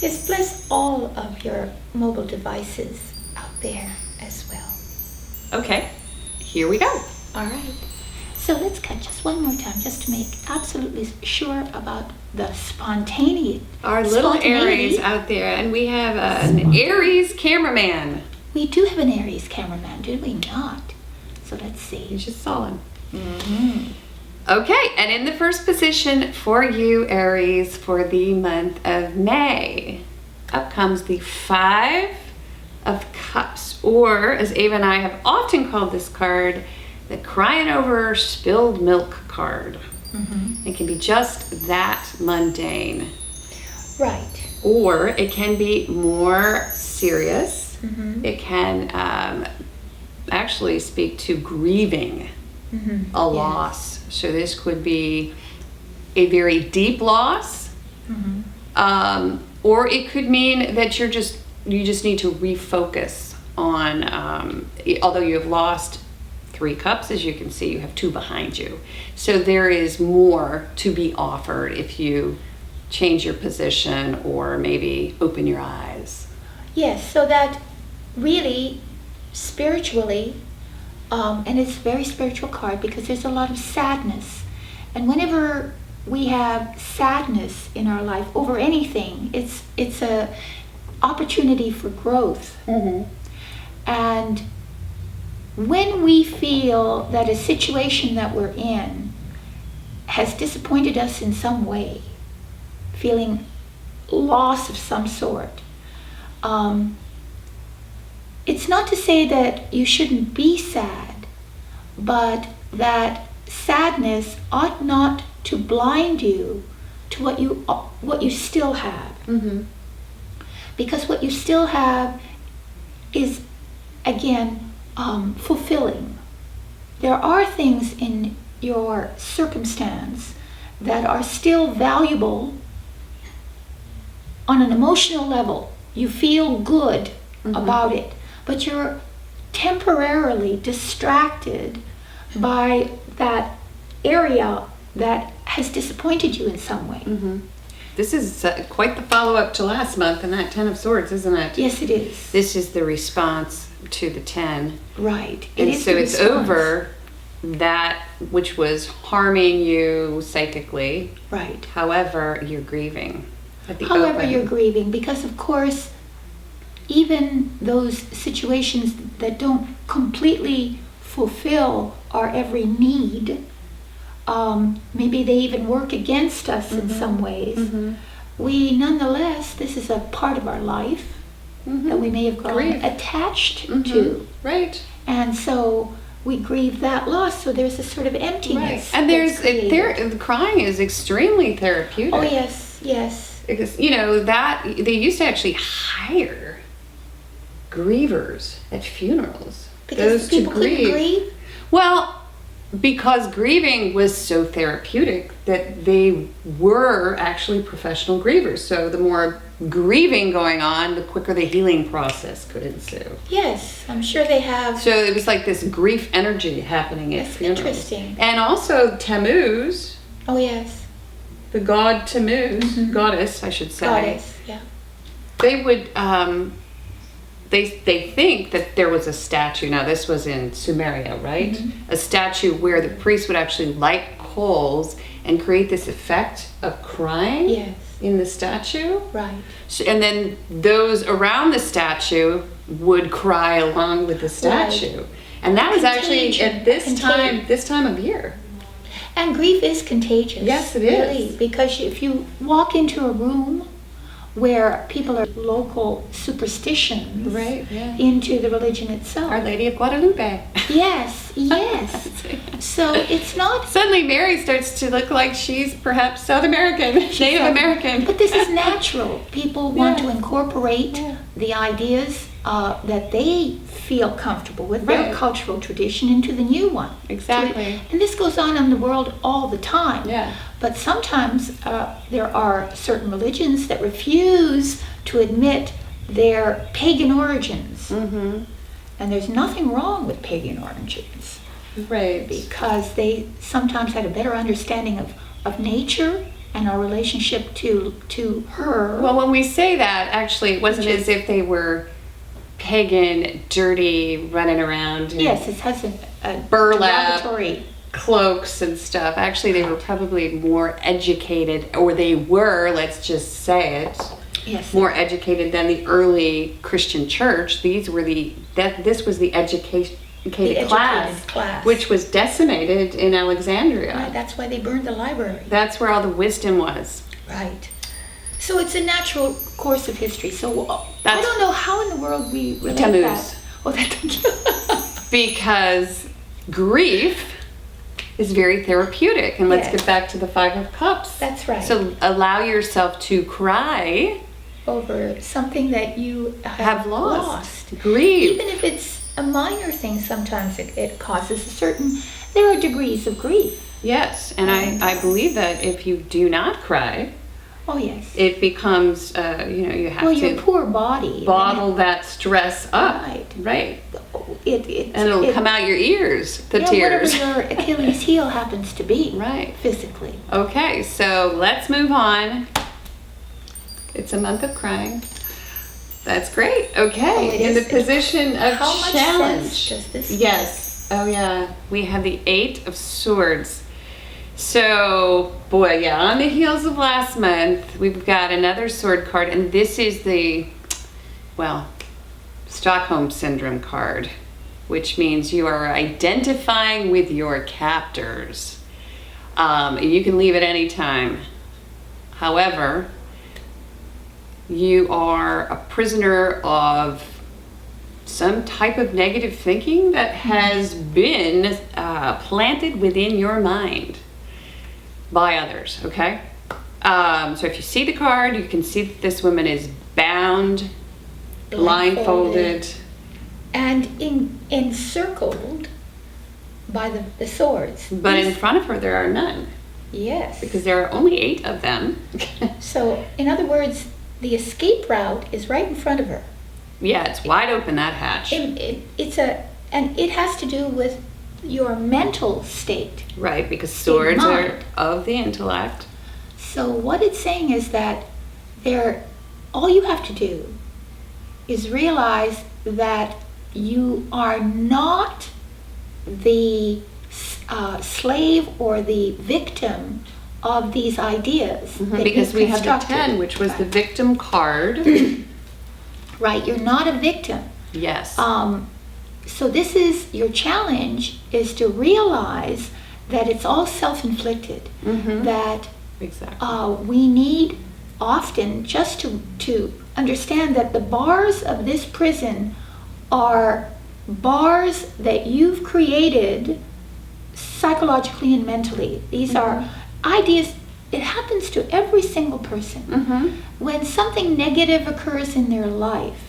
Yes, bless all of your mobile devices out there as well. Okay, here we go. All right. So let's cut just one more time, just to make absolutely sure about the spontaneity. Our little Aries out there, and we have an Aries cameraman. We do have an Aries cameraman, do we not? So let's see. You just saw him. Mm-hmm. Okay, and in the first position for you, Aries, for the month of May, up comes the 5 of Cups, or as Ava and I have often called this card, the crying over spilled milk card. Mm-hmm. It can be just that mundane. Right. Or it can be more serious. Mm-hmm. It can actually speak to grieving a loss. So this could be a very deep loss, or it could mean that you just need to refocus on, although you have lost 3 cups, as you can see, you have 2 behind you. So there is more to be offered if you change your position or maybe open your eyes. Yes, so that really spiritually, and it's a very spiritual card because there's a lot of sadness. And whenever we have sadness in our life over anything, it's a opportunity for growth. And when we feel that a situation that we're in has disappointed us in some way, feeling loss of some sort, it's not to say that you shouldn't be sad, but that sadness ought not to blind you to what you still have. Because what you still have is, again, fulfilling. There are things in your circumstance that are still valuable on an emotional level. You feel good about it, but you're temporarily distracted by that area that has disappointed you in some way. This is quite the follow-up to last month and that 10 of Swords, isn't it? Yes, it is. This is the response to the 10. Right. And so it's over that which was harming you psychically. Right. However, you're grieving at the However, open. you're grieving because, of course, even those situations that don't completely fulfill our every need, maybe they even work against us in some ways. We nonetheless, this is a part of our life that we may have grown attached to. Right. And so we grieve that loss, so there's a sort of emptiness. And the crying is extremely therapeutic. Oh, yes, yes. Because, that they used to actually hire grievers at funerals. Because those people to grieve. couldn't grieve? Well, because grieving was so therapeutic that they were actually professional grievers. So the more grieving going on, the quicker the healing process could ensue. Yes, I'm sure they have. So it was like this grief energy happening at funerals. Interesting. And also Tammuz, Oh, yes. the god Tammuz, goddess, I should say. Goddess, yeah. They would, they think that there was a statue. Now this was in Sumeria, right? A statue where the priest would actually light coals and create this effect of crying. Yes. In the statue. Right. And then those around the statue would cry along with the statue. And that was actually at this time of year. And grief is contagious. Yes, it is. Really, because if you walk into a room where people are local superstitions into the religion itself. Our Lady of Guadalupe. Yes, yes. So it's not... Suddenly Mary starts to look like she's perhaps South American, Native American. But this is natural. People want to incorporate the ideas that they feel comfortable with, their cultural tradition, into the new one. Exactly. And this goes on in the world all the time. Yeah. But sometimes there are certain religions that refuse to admit their pagan origins. And there's nothing wrong with pagan origins. Right. Because they sometimes had a better understanding of nature and our relationship to her. Well, when we say that, actually, it wasn't as if they were pagan, dirty, running around. Yes, it has a burlap derogatory cloaks and stuff. Actually, they were probably more educated, or they were, let's just say it, yes, more educated than the early Christian church. This was the educated class, which was decimated in Alexandria. Right, that's why they burned the library. That's where all the wisdom was. Right. So it's a natural course of history. So I don't know how in the world we relate Tammuz. that. Oh, thank you. Because grief is very therapeutic. And let's Yes. get back to the Five of Cups. That's right. So allow yourself to cry Over something that you have lost. Grieve. Even if it's a minor thing, sometimes it causes there are degrees of grief. Yes, and I believe that if you do not cry, Oh, yes. it becomes, you have Your to poor body. bottle that stress up. Right. And it'll come out your ears, the tears. Whatever your Achilles heel happens to be. Right. Physically. Okay, so let's move on. It's a month of crying. That's great. Okay, in the position of How much challenge. sense does this make? Yes. Oh yeah. We have the Eight of Swords. So, boy, yeah, on the heels of last month, we've got another sword card, and this is the, Stockholm Syndrome card, which means you are identifying with your captors. You can leave at any time. However, you are a prisoner of some type of negative thinking that has been planted within your mind by others, okay? So if you see the card, you can see that this woman is bound, blindfolded. And encircled by the swords. But in front of her, there are none, Yes. because there are only 8 of them. So, in other words, the escape route is right in front of her. Yeah, it's wide open, that hatch. And it has to do with your mental state. Right, because swords are mind. of the intellect. So what it's saying is that all you have to do is realize that you are not the slave or the victim of these ideas. That Because you've we have the constructed. 10, which was the victim card. Right, you're not a victim. Yes. So this is your challenge, is to realize that it's all self-inflicted. That Exactly. we need often just to understand that the bars of this prison are bars that you've created psychologically and mentally. These are ideas. It happens to every single person. When something negative occurs in their life,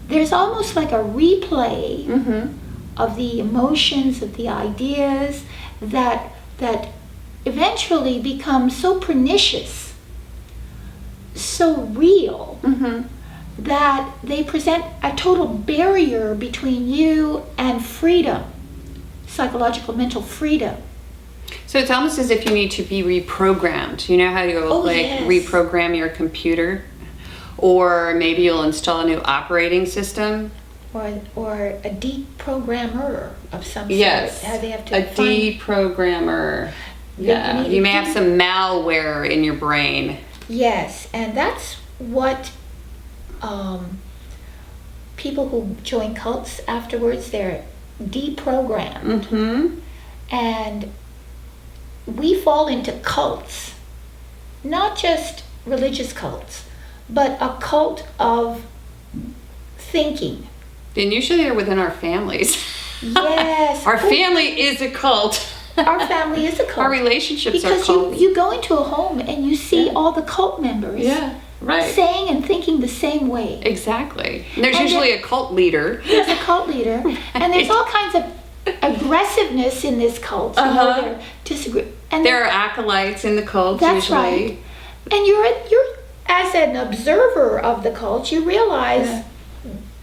there's almost like a replay of the emotions, of the ideas that eventually become so pernicious, so real, that they present a total barrier between you and freedom, psychological mental freedom. So it's almost as if you need to be reprogrammed. You know how you'll Yes. reprogram your computer? Or maybe you'll install a new operating system. Or a deprogrammer of some sort. Yes, How they have to a find- deprogrammer. They Yeah, need you a may have some malware in your brain. Yes, and that's what people who join cults afterwards, they're deprogrammed. And we fall into cults, not just religious cults, but a cult of thinking. And usually they're within our families. Yes. Our family is a cult. Our family is a cult. Our relationships are Because cults. you go into a home and you see all the cult members Right. saying and thinking the same way. Exactly. And there's And usually a cult leader. There's a cult leader, and there's all kinds of aggressiveness in this cult. You know, they're disagree. And There are acolytes in the cult that's usually. right. And you're as an observer of the cult, you realize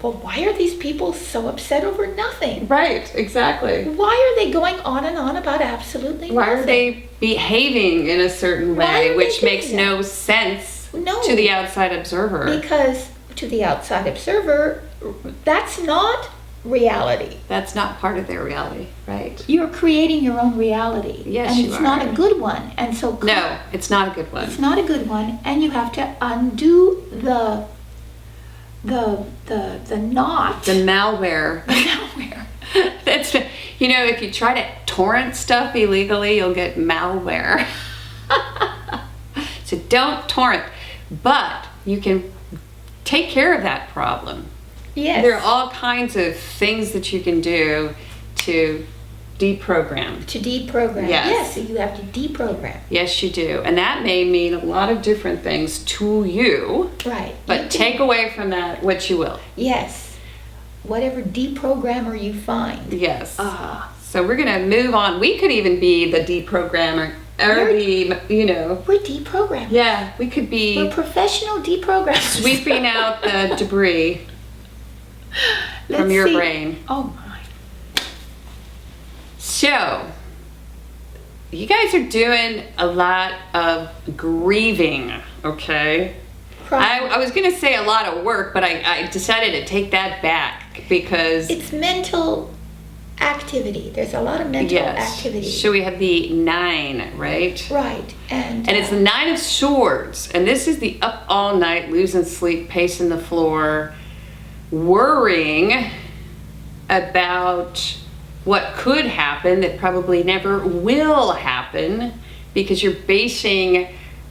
well, why are these people so upset over nothing? Right, exactly. Why are they going on and on about absolutely Why nothing? are they behaving in a certain Why way, are they which doing makes that? no sense No. to the outside observer? Because to the outside observer, that's not reality. That's not part of their reality, right? You're creating your own reality. Yes, and you it's not are. a good one. And so No, it's not a good one. it's not a good one, and you have to undo the knot. The malware. The malware. That's, you know, if you try to torrent stuff illegally, you'll get malware. So don't torrent, but you can take care of that problem. Yes. There are all kinds of things that you can do to deprogram. To deprogram. Yes. Yes, so you have to deprogram. Yes, you do. And that may mean a lot of different things to you, Right. but You can- take away from that what you will. Yes. Whatever deprogrammer you find. Yes. Ah. So we're going to move on. We could even be the deprogrammer, or We're- the, you know, We're deprogrammers. yeah, we could We're be professional deprogrammers. sweeping out the debris from Let's your see. brain. Oh my. So, you guys are doing a lot of grieving, okay? I was going to say a lot of work, but I decided to take that back because... It's mental activity. There's a lot of mental activity. So we have the 9, right? Right. And And it's the 9 of Swords. And this is the up all night, losing sleep, pacing the floor, worrying about what could happen that probably never will happen because you're basing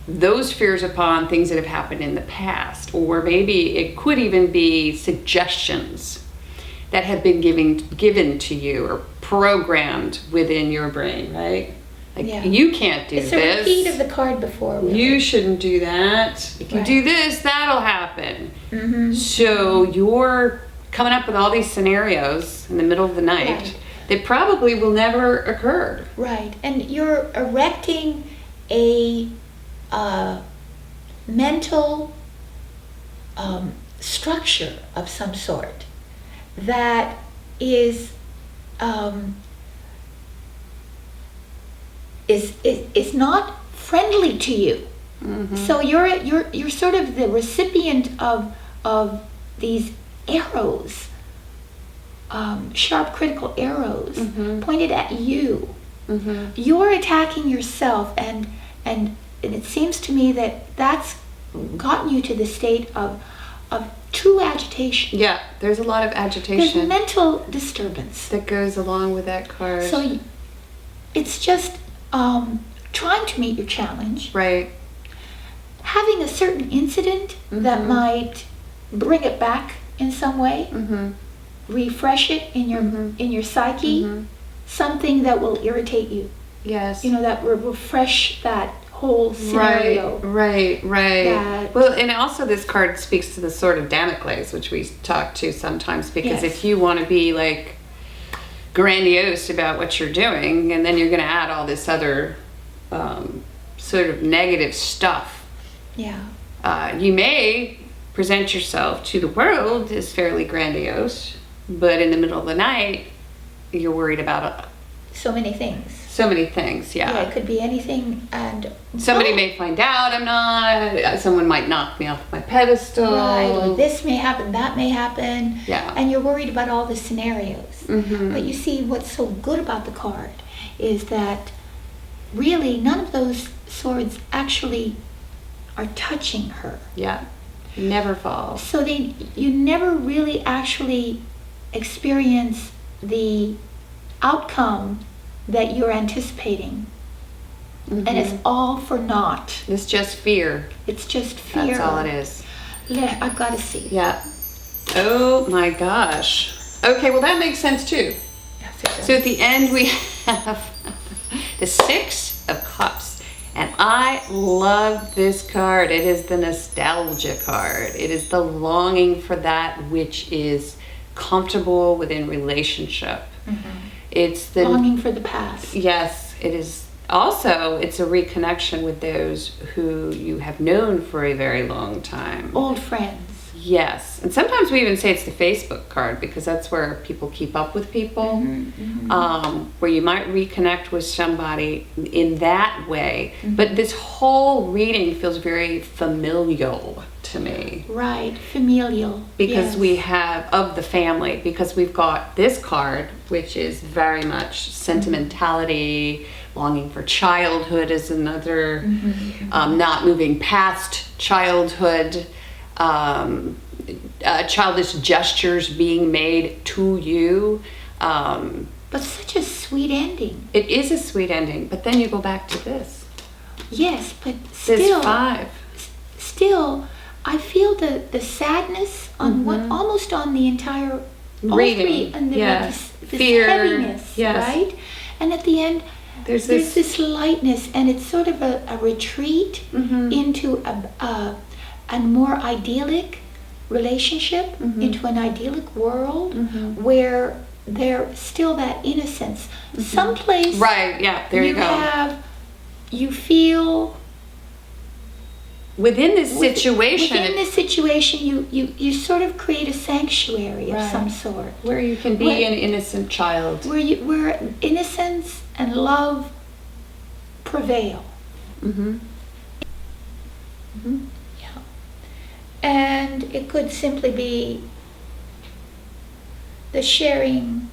those fears upon things that have happened in the past. Or maybe it could even be suggestions that have been given to you or programmed within your brain, right? Like, Yeah. you can't do it's a this. repeat of the card before. Really. You shouldn't do that. If you Right. do this, that'll happen. Mm-hmm. So you're coming up with all these scenarios in the middle of the night Right. that probably will never occur. Right. And you're erecting a mental structure of some sort that is not friendly to you. Mm-hmm. So you're sort of the recipient of these arrows, sharp critical arrows Mhm. pointed at you. Mm-hmm. You're attacking yourself, and it seems to me that that's gotten you to the state of true agitation. Yeah, there's a lot of There's agitation mental disturbance. that goes along with that card. So it's just trying to meet your challenge, right. having a certain incident that Mhm. might bring it back in some way, Mm-hmm. refresh it in your psyche, Mhm. something that will irritate you. Yes. You know, that will refresh that whole scenario. Right. That- Well, and also this card speaks to the sword of Damocles, which we talk to sometimes, because Yes. if you want to be like grandiose about what you're doing, and then you're going to add all this other sort of negative stuff, Yeah. you may present yourself to the world as fairly grandiose, but in the middle of the night, you're worried about So many things. so many things. Yeah, it could be anything, and Somebody Oh, may find out I'm not. Someone might knock me off my pedestal. right, or this may happen, that may happen. Yeah. And you're worried about all the scenarios. Mhm. But you see, what's so good about the card is that really none of those swords actually are touching her. Yeah. Never falls. So you never really actually experience the outcome that you're anticipating. And it's all for naught. It's just fear. It's just fear. That's all it is. Yeah, I've got to see. Yeah. Oh my gosh. Okay, well that makes sense too. Yes, it does. So at the end we have the 6 of Cups. And I love this card. It is the nostalgia card. It is the longing for that which is comfortable within relationship. It's the Longing for the past. Yes, it is. Also, it's a reconnection with those who you have known for a very long time. Old friends. Yes. And sometimes we even say it's the Facebook card because that's where people keep up with people. Where you might reconnect with somebody in that way. But this whole reading feels very familial to me. Right, familial. Because yes. we have, of the family, because we've got this card, which is very much sentimentality, longing for childhood is another, not moving past childhood, childish gestures being made to you. But such a sweet ending. It is a sweet ending, but then you go back to this. Yes, but This still, 5. still, I feel the sadness on almost on the entire Reading, and yes. this Fear, heaviness, yes. right? And at the end, There's this lightness, and it's sort of a retreat into a more idyllic relationship, into an idyllic world where there's still that innocence. Someplace, Right, yeah, there you go. You feel Within this situation, Within this situation, you sort of create a sanctuary of Right. some sort, where you can be an innocent child. where innocence and love prevail. Yeah, and it could simply be the sharing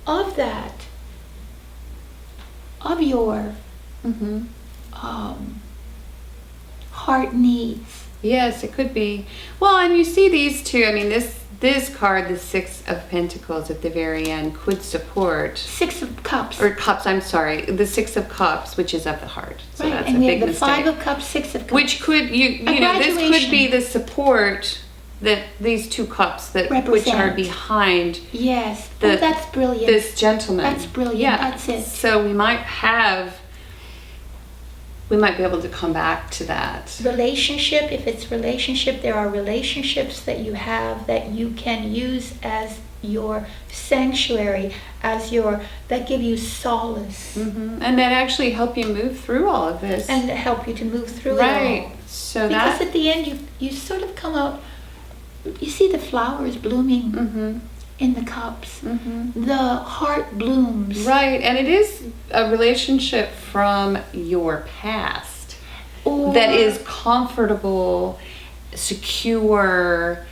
of that, of your heart needs. Yes, it could be. Well, and you see these two. I mean, this card, the 6 of Pentacles at the very end, could support 6 of Cups. or cups. I'm sorry, the 6 of Cups, which is of the heart. So right, that's and a we big have the mistake. 5 of Cups, 6 of Cups. Which could you know this could graduation. be the support that these 2 cups that which Represent. are behind Yes, the- that's brilliant. this gentleman. That's brilliant. Yeah. That's it. So we might be able to come back to that. Relationship, if it's relationship, there are relationships that you have that you can use as your sanctuary, that give you solace And that actually help you move through all of this. and help you to move through it right. all. So Because that at the end, you sort of come out, you see the flowers blooming in the cups. The heart blooms. right, and it is a relationship from your past Or, that is comfortable, secure,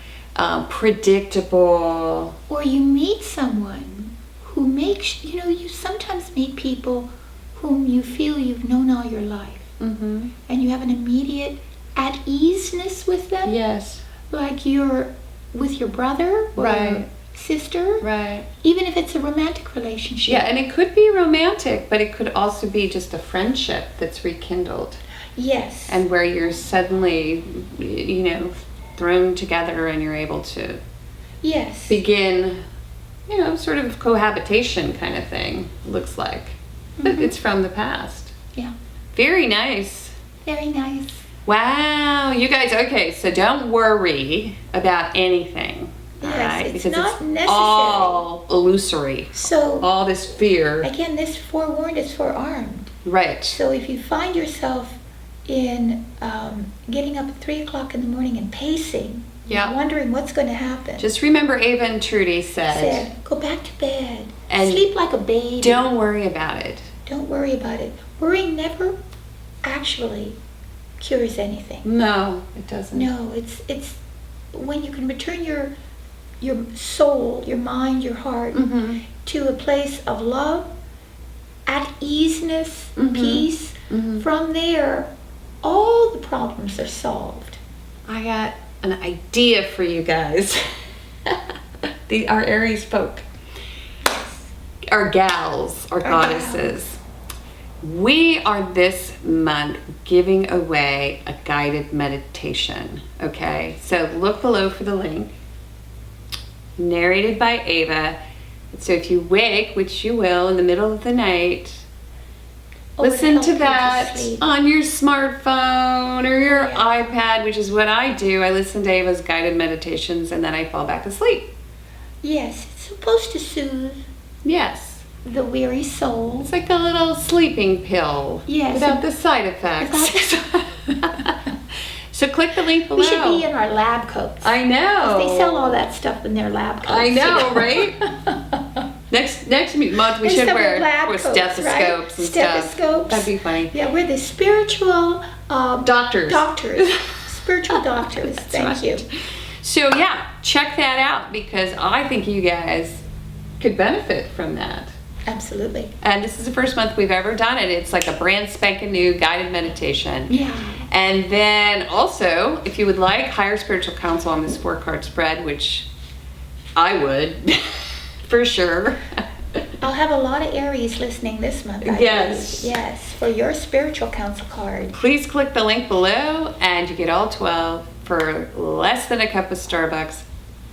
predictable. or you meet someone who makes, you sometimes meet people whom you feel you've known all your life. And you have an immediate at easeness with them. Yes. Like you're with your brother or Right. sister. Right. Even if it's a romantic relationship. Yeah, and it could be romantic, but it could also be just a friendship that's rekindled. Yes. And where you're suddenly, thrown together and you're able to yes. begin, sort of cohabitation kind of thing, looks like. But it's from the past. Yeah. Very nice. Very nice. Wow, you guys, okay, so don't worry about anything. Yes, all right? it's Because not it's necessary. all illusory. So All this fear. again, this forewarned is forearmed. Right. So if you find yourself in getting up at 3 o'clock in the morning and pacing, Yeah. wondering what's going to happen, Just remember Ava and Trudy said, go back to bed. And Sleep like a baby. don't worry about it. Don't worry about it. Worrying never actually cures anything. No, it doesn't. No, it's when you can return your soul, your mind, your heart to a place of love, at easeness, peace. From there, all the problems are solved. I got an idea for you guys. Our Aries folk. Our gals, our goddesses. We are this month giving away a guided meditation, okay? So look below for the link. Narrated by Ava. So if you wake, which you will in the middle of the night, listen help to you that sleep. on your smartphone or your Yeah. iPad, which is what I do. I listen to Ava's guided meditations and then I fall back asleep. Yes, it's supposed to soothe Yes. the weary soul. It's like a little sleeping pill. Yes. Without the side effects. So click the link below. We should be in our lab coats. I know. They sell all that stuff in their lab coats. I know, right? Next month we should wear stethoscopes, right? And stethoscopes. Stuff. That'd be funny. Yeah, we're the spiritual doctors. Spiritual doctors. Thank you. So yeah, check that out because I think you guys could benefit from that. Absolutely. And this is the first month we've ever done it. It's like a brand spanking new guided meditation. Yeah. And then also, if you would like, hire spiritual counsel on this 4-card spread, which I would, for sure. I'll have a lot of Aries listening this month. Yes. Yes, for your spiritual counsel card. Please click the link below and you get all 12 for less than a cup of Starbucks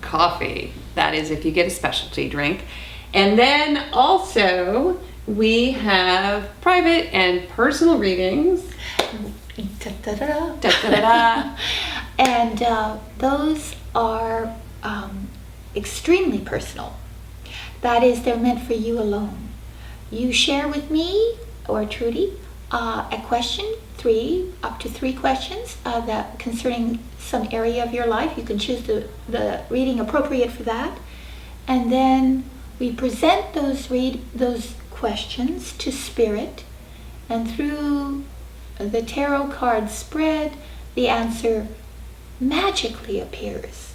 coffee. That is if you get a specialty drink. And then also we have private and personal readings. Da-da-da. Da-da-da-da. And those are extremely personal. That is, they're meant for you alone. You share with me or Trudy a question, up to three questions that concerning some area of your life. You can choose the reading appropriate for that. And then we present those questions to Spirit, and through the tarot card spread, the answer magically appears.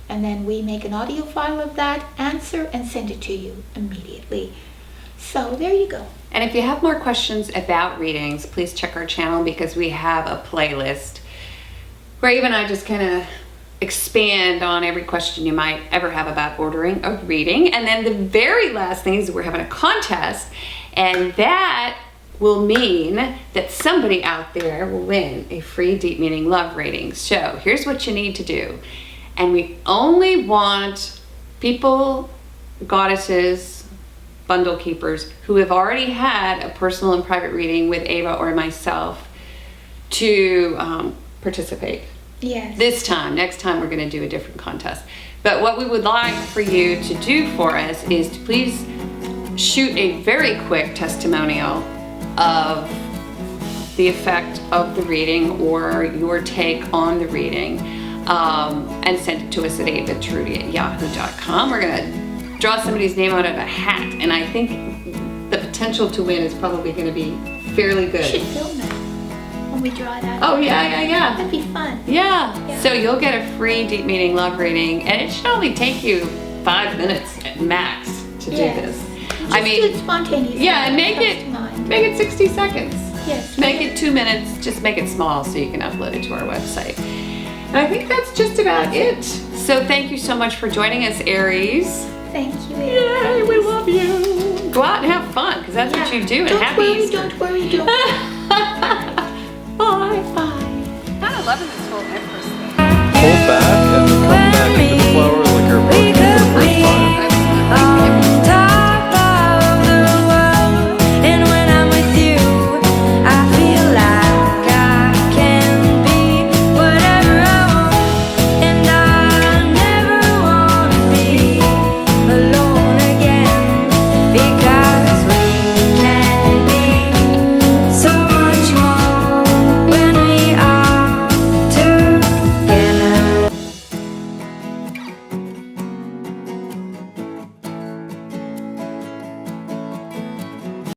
And then we make an audio file of that answer and send it to you immediately. So there you go. And if you have more questions about readings, please check our channel because we have a playlist where Ava and I just kind of expand on every question you might ever have about ordering a reading. And then the very last thing is we're having a contest, and that will mean that somebody out there will win a free Deep Meaning Love reading. So here's what you need to do. And we only want people, goddesses, bundle keepers who have already had a personal and private reading with Ava or myself to participate. Yes. This time, next time we're going to do a different contest. But what we would like for you to do for us is to please shoot a very quick testimonial of the effect of the reading or your take on the reading, and send it to us at avatrudy@yahoo.com. We're going to draw somebody's name out of a hat, and I think the potential to win is probably going to be fairly good. We should film that when we draw it out. Oh, yeah. That'd be fun. Yeah. So you'll get a free Deep Meaning Love reading, and it should only take you 5 minutes at max to do this. Just do it spontaneously. Yeah, and make it 60 seconds. Yes. Make it 2 minutes. Just make it small so you can upload it to our website. And I think that's just about it. So thank you so much for joining us, Aries. Thank you, Aries. Yay, we love you. Go out and have fun, because that's what you do. And happy Easter. Don't worry. Bye. Bye. I'm loving this whole Empress thing.